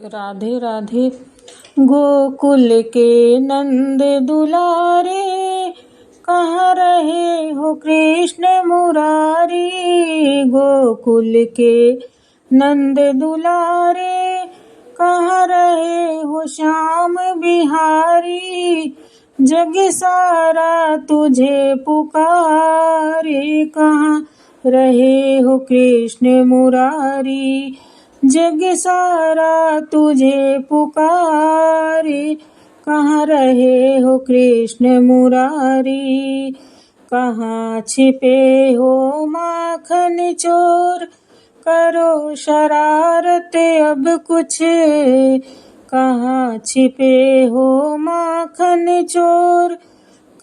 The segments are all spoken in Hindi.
राधे राधे। गोकुल के नंद दुलारे, कहाँ रहे हो कृष्ण मुरारी। गोकुल के नंद दुलारे, कहाँ रहे हो श्याम बिहारी। जग सारा तुझे पुकारे, कहाँ रहे हो कृष्ण मुरारी। जग सारा तुझे पुकारे, कहाँ रहे हो कृष्ण मुरारी। कहाँ छिपे हो माखन चोर, करो शरारत अब कुछ। कहाँ छिपे हो माखन चोर,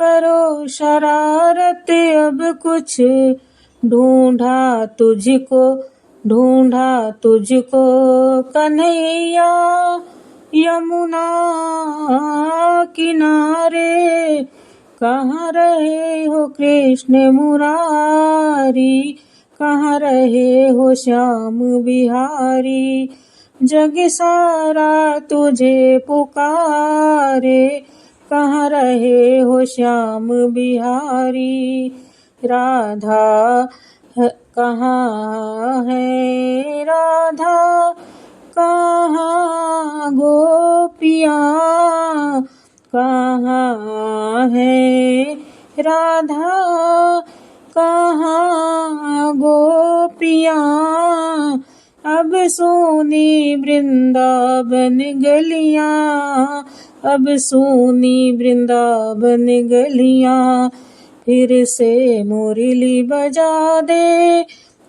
करो शरारत अब कुछ। ढूंढा तुझको कन्हैया, यमुना किनारे। कहाँ रहे हो कृष्ण मुरारी, कहाँ रहे हो श्याम बिहारी। जग सारा तुझे पुकारे, कहाँ रहे हो श्याम बिहारी। राधा कहाँ है राधा, कहाँ गोपियाँ। कहाँ है राधा, कहाँ गोपियाँ। अब सोनी वृंदावन गलियाँ, अब सोनी वृंदावन गलियाँ। फिर से मुरली बजा दे,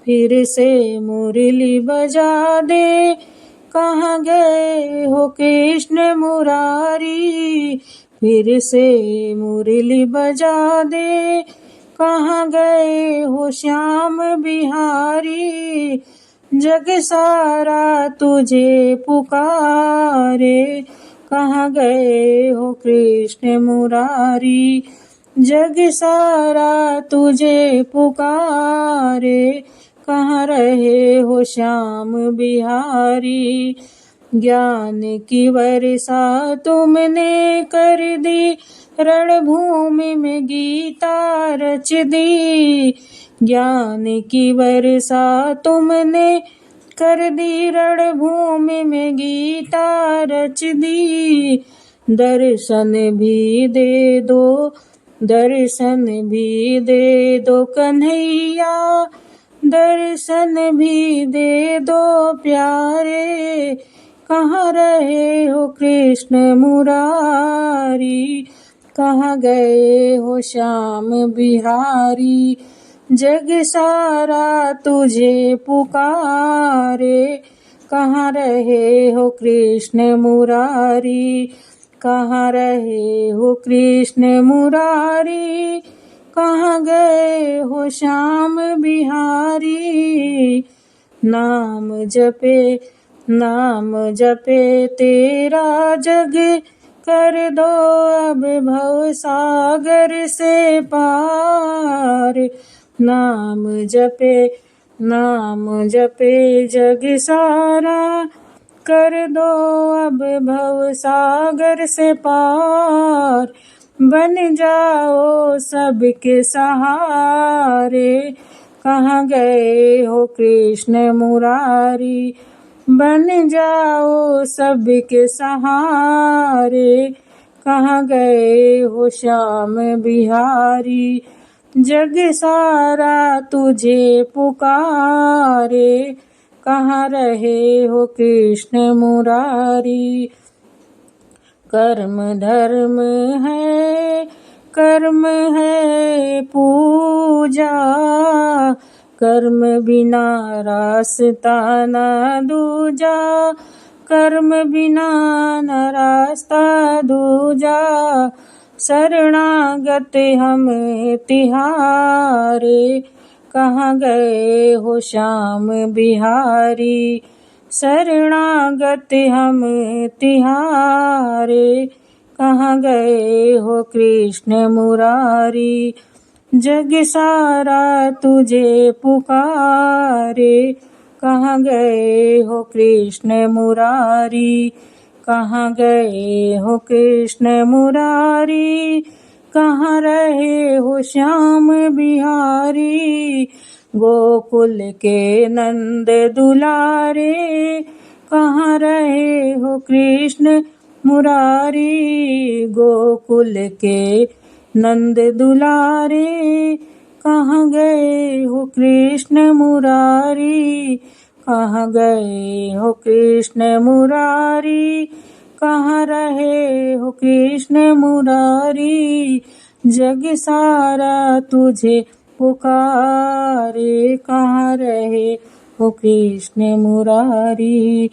फिर से मुरली बजा दे। कहाँ गए हो कृष्ण मुरारी, फिर से मुरली बजा दे। कहाँ गए हो श्याम बिहारी। जग सारा तुझे पुकारे, कहाँ गए हो कृष्ण मुरारी। जग सारा तुझे पुकारे, कहाँ रहे हो श्याम बिहारी। ज्ञान की वर्षा तुमने कर दी, रणभूमि में गीता रच दी। ज्ञान की वर्षा तुमने कर दी, रणभूमि में गीता रच दी। दर्शन भी दे दो, दर्शन भी दे दो कन्हैया। दर्शन भी दे दो प्यारे, कहाँ रहे हो कृष्ण मुरारी। कहाँ गए हो श्याम बिहारी। जग सारा तुझे पुकारे, कहाँ रहे हो कृष्ण मुरारी। कहाँ रहे हो कृष्ण मुरारी, कहाँ गए हो श्याम बिहारी। नाम जपे तेरा जग, कर दो अब भव सागर से पार। नाम जपे जग सारा, कर दो अब भव सागर से पार। बन जाओ सबके सहारे, कहाँ गए हो कृष्ण मुरारी। बन जाओ सबके सहारे, कहाँ गए हो श्याम बिहारी। जग सारा तुझे पुकारे, कहाँ रहे हो कृष्ण मुरारी। कर्म है पूजा, कर्म बिना रास्ता न दूजा। कर्म बिना न रास्ता दूजा, शरणागत हम तिहारे। कहाँ गए हो श्याम बिहारी। शरणागत हम तिहारे, कहाँ गए हो कृष्ण मुरारी। जग सारा तुझे पुकारे, कहाँ गए हो कृष्ण मुरारी, कहाँ गए हो कृष्ण मुरारी, कहाँ रहे हो श्याम बिहारी, गोकुल के नंद दुलारे, कहाँ रहे हो कृष्ण मुरारी, गोकुल के नंद दुलारे, कहाँ गए हो कृष्ण मुरारी, कहाँ गए हो कृष्ण मुरारी, कहाँ रहे हो कृष्ण मुरारी, जग सारा तुझे पुकारे, कहाँ रहे हो कृष्ण मुरारी,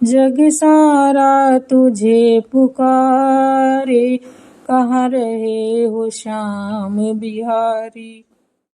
जग सारा तुझे पुकारे, कहाँ रहे हो श्याम बिहारी।